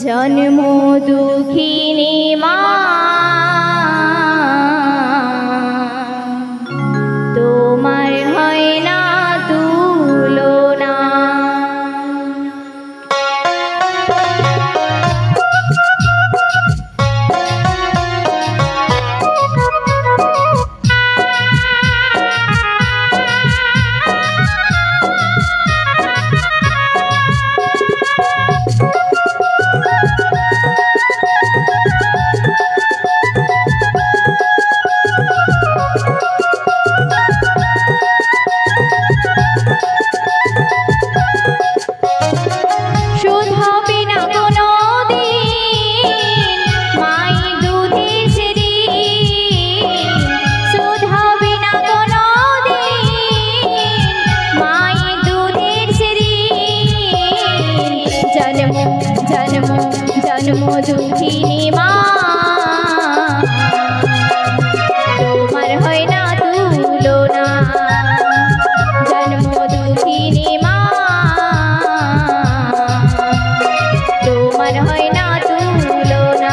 জন্ম দুঃখিনী মা তোমার হয় না তুলনা। জন্ম দুঃখিনী মা তোমার হয় না তুলনা। জন্ম দুঃখিনী মা তোমার হয় না তুলনা।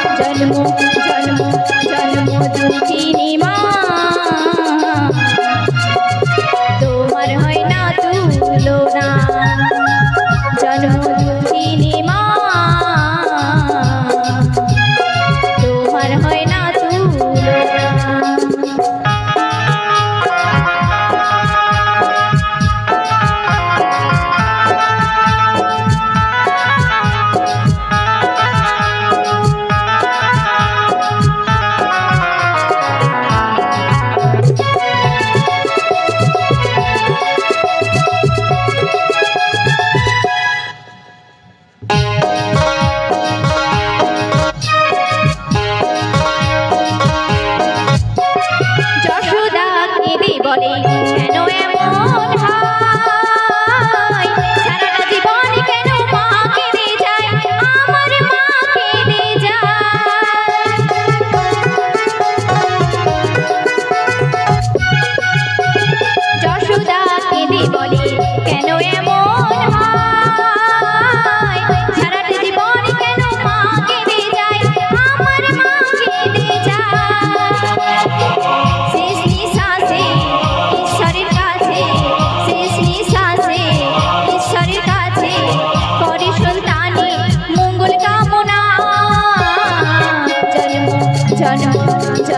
জন্ম দুঃখিনী মা তোমার হয় না তুলনা। জন্ম দুঃখিনী মা তোমার হয় না তুলনা।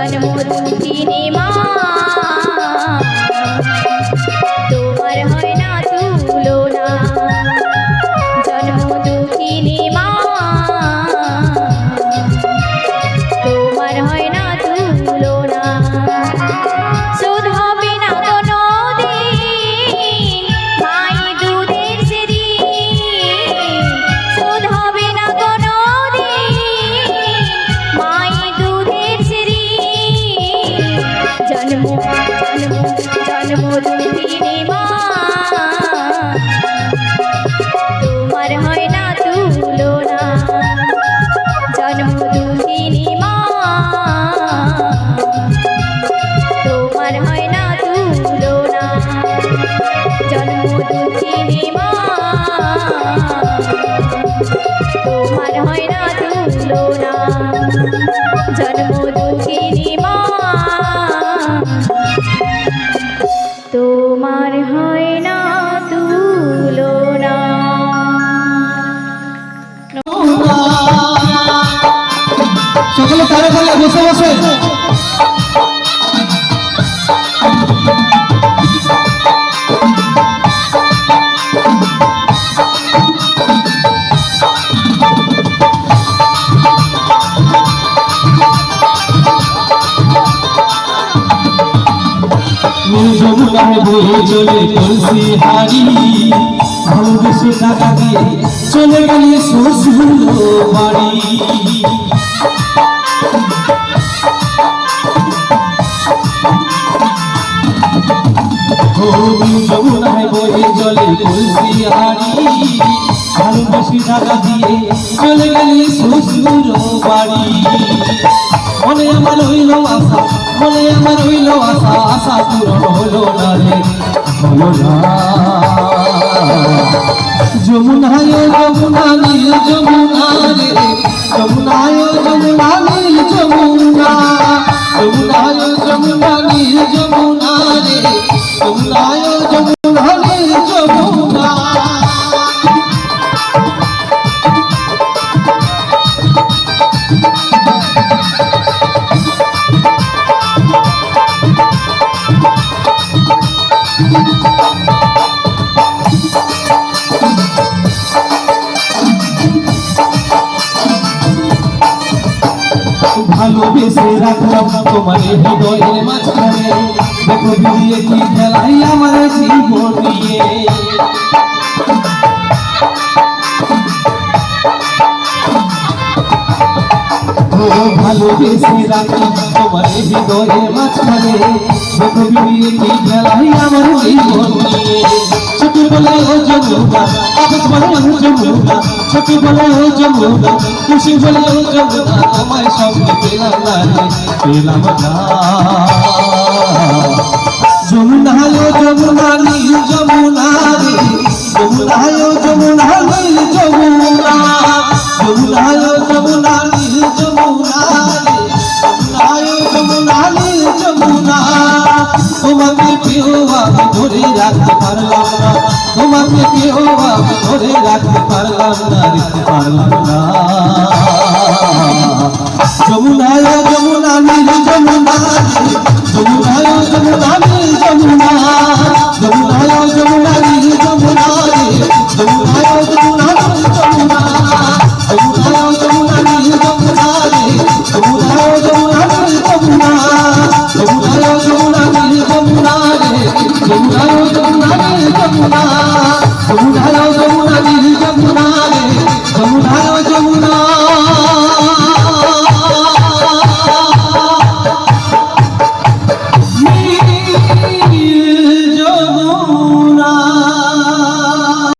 জন্ম দুঃখিনী মা তোমার হয় না তুলনা জন্ম দুঃখিনী মা তোমার হয় না তুলনা শোধ হবে না কোনো দিন মাই দুধের সেদিন শোধ হবে না কোনো দিন মাই দুধের সেদিন জন্ম জন্ম জন্ম দুঃখিনী মা তোমার হয় না তুলনা জন্ম দুঃখিনী মা তোমার হয় না তুলনা জন্ম দুঃখিনী মা তোমার হয় না তুলনা জন্ম দুঃখিনী মা তোমার হয় না তুলনা সকলে তারা বলে বসে বসে যমুনায় বয়ে চলে তুলসী হারি ভালোবেসে টাকা দিয়ে চলে গেলে শ্বশুর বাড়ি যমুনায় বয়ে চলে তুলসী হারি ভালোবেসে টাকা দিয়ে চলে গেলে শ্বশুর বাড়ি মনে আমার হইল আশা মনে আমার হইল আশা আশা পূরণ হলো না রে হলো না যমুনায় যমুনা নীল যমুনা রে যমুনায় যমুনা নীল যমুনা যমুনায় যমুনা নীল যমুনা রে যমুনায় যমুনা নীল যমুনা ভালোবেসে রাখলাম তোমার হৃদয়ের মাঝখানে দেখো বিয়ে কি খেলাই আমার জীবন নিয়ে ভালোবেসে রাখলাম তোমার হৃদয়ের মাঝখানে দেখো বিয়ে কি খেলাই আমার জীবন নিয়ে ছোট বলে ও যমুনা আবেশ বলে ও যমুনা ছোট বলে ও যমুনা খুশি বলে ও যমুনা তোমায় সঙ্গে পেলাম না পেলাম না যমুনা ও যমুনা নীল যমুনা রে যমুনা ও যমুনা নীল যমুনা